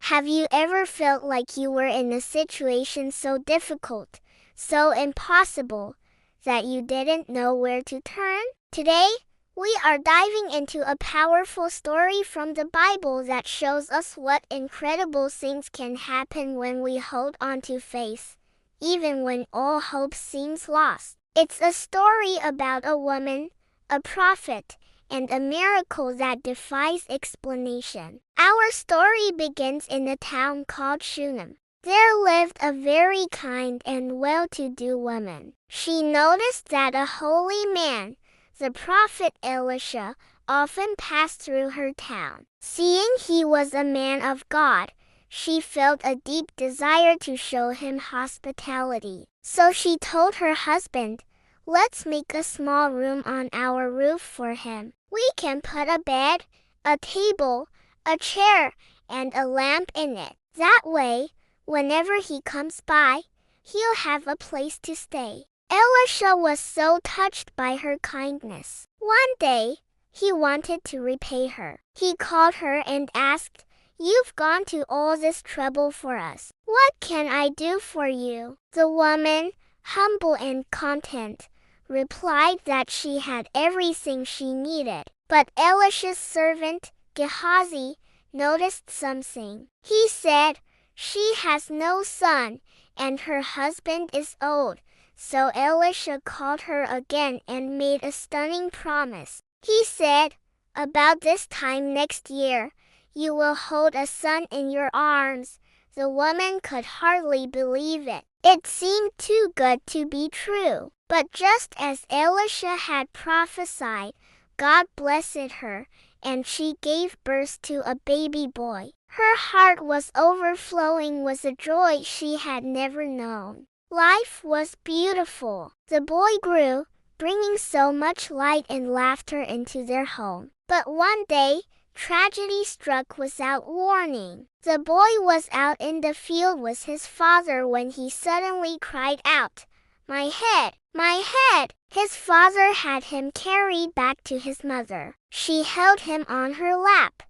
Have you ever felt like you were in a situation so difficult, so impossible, that you didn't know where to turn? Today, we are diving into a powerful story from the Bible that shows us what incredible things can happen when we hold on to faith, even when all hope seems lost. It's a story about a woman, a prophet, and a miracle that defies explanation. Our story begins in a town called Shunem. There lived a very kind and well-to-do woman. She noticed that a holy man, the prophet Elisha, often passed through her town. Seeing he was a man of God, she felt a deep desire to show him hospitality. So she told her husband, "Let's make a small room on our roof for him. We can put a bed, a table, a chair, and a lamp in it. That way, whenever he comes by, he'll have a place to stay." Elisha was so touched by her kindness. One day, he wanted to repay her. He called her and asked, "You've gone to all this trouble for us. What can I do for you?" The woman, humble and content, replied that she had everything she needed. But Elisha's servant, Gehazi, noticed something. He said, "She has no son, and her husband is old." So Elisha called her again and made a stunning promise. He said, "About this time next year, you will hold a son in your arms." The woman could hardly believe it. It seemed too good to be true. But just as Elisha had prophesied, God blessed her, and she gave birth to a baby boy. Her heart was overflowing with a joy she had never known. Life was beautiful. The boy grew, bringing so much light and laughter into their home. But one day, tragedy struck without warning. The boy was out in the field with his father when he suddenly cried out, "My head! My head!" His father had him carried back to his mother. She held him on her lap.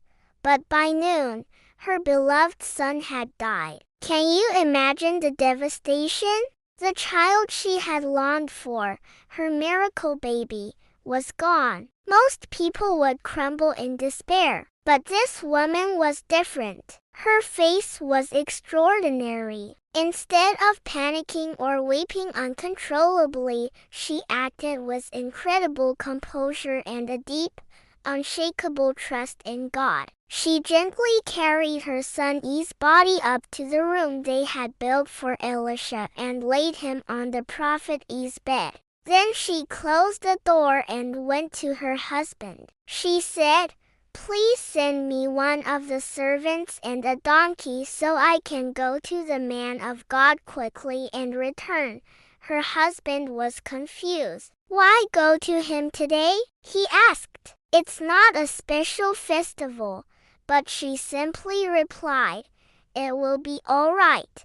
But by noon, her beloved son had died. Can you imagine the devastation? The child she had longed for, her miracle baby, was gone. Most people would crumble in despair. But this woman was different. Her faith was extraordinary. Instead of panicking or weeping uncontrollably, she acted with incredible composure and a deep, unshakable trust in God. She gently carried her son's body up to the room they had built for Elisha and laid him on the prophet's bed. Then she closed the door and went to her husband. She said, "Please send me one of the servants and a donkey so I can go to the man of God quickly and return." Her husband was confused. "Why go to him today?" he asked. "It's not a special festival." But she simply replied, "It will be all right."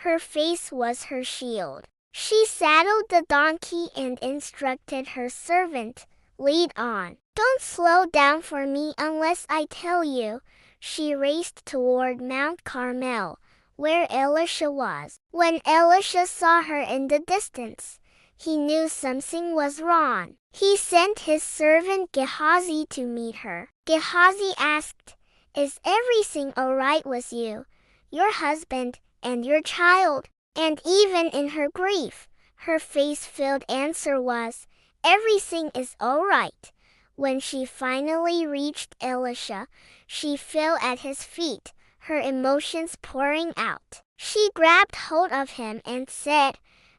Her faith was her shield. She saddled the donkey and instructed her servant, "Lead on. Don't slow down for me unless I tell you." She raced toward Mount Carmel, where Elisha was. When Elisha saw her in the distance, he knew something was wrong. He sent his servant Gehazi to meet her. Gehazi asked, "Is everything all right with you, your husband, and your child?" And even in her grief, her faith-filled answer was, "Everything is all right." When she finally reached Elisha, she fell at his feet, her emotions pouring out. She grabbed hold of him and said,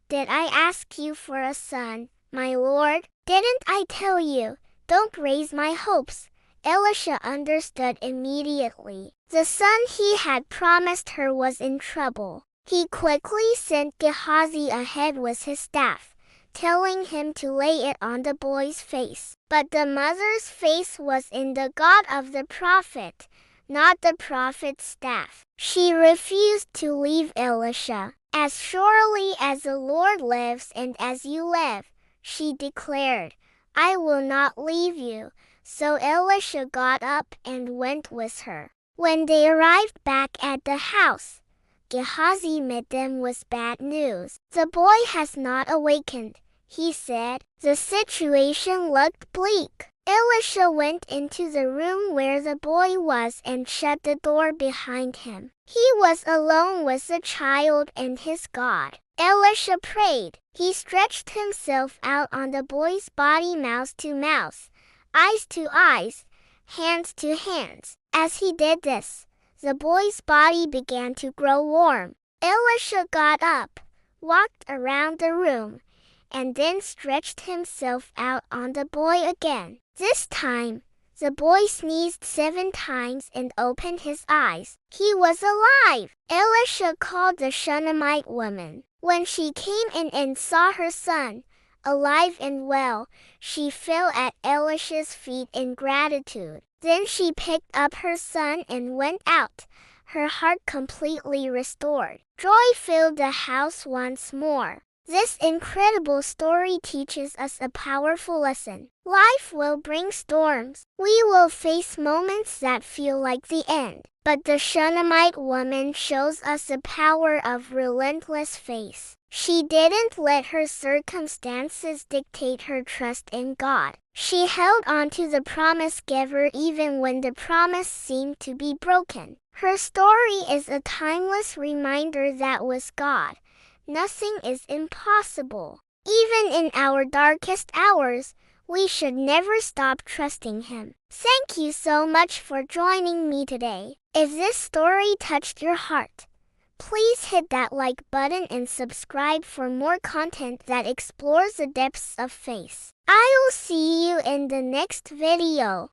"Did I ask you for a son, my lord? Didn't I tell you, don't raise my hopes?" Elisha understood immediately. The son he had promised her was in trouble. He quickly sent Gehazi ahead with his staff, telling him to lay it on the boy's face. But the mother's faith was in the God of the prophet, not the prophet's staff. She refused to leave Elisha. "As surely as the Lord lives and as you live," she declared, "I will not leave you." So Elisha got up and went with her. When they arrived back at the house, Gehazi met them with bad news. "The boy has not awakened," he said. The situation looked bleak. Elisha went into the room where the boy was and shut the door behind him. He was alone with the child and his God. Elisha prayed. He stretched himself out on the boy's body, mouth to mouth, eyes to eyes, hands to hands. As he did this, the boy's body began to grow warm. Elisha got up, walked around the room, and then stretched himself out on the boy again. This time, the boy sneezed 7 times and opened his eyes. He was alive! Elisha called the Shunammite woman. When she came in and saw her son, alive and well, she fell at Elisha's feet in gratitude. Then she picked up her son and went out, her heart completely restored. Joy filled the house once more. This incredible story teaches us a powerful lesson. Life will bring storms. We will face moments that feel like the end. But the Shunammite woman shows us the power of relentless faith. She didn't let her circumstances dictate her trust in God. She held on to the promise giver even when the promise seemed to be broken. Her story is a timeless reminder that with God, nothing is impossible. Even in our darkest hours, we should never stop trusting Him. Thank you so much for joining me today. If this story touched your heart, please hit that like button and subscribe for more content that explores the depths of faith. I will see you in the next video.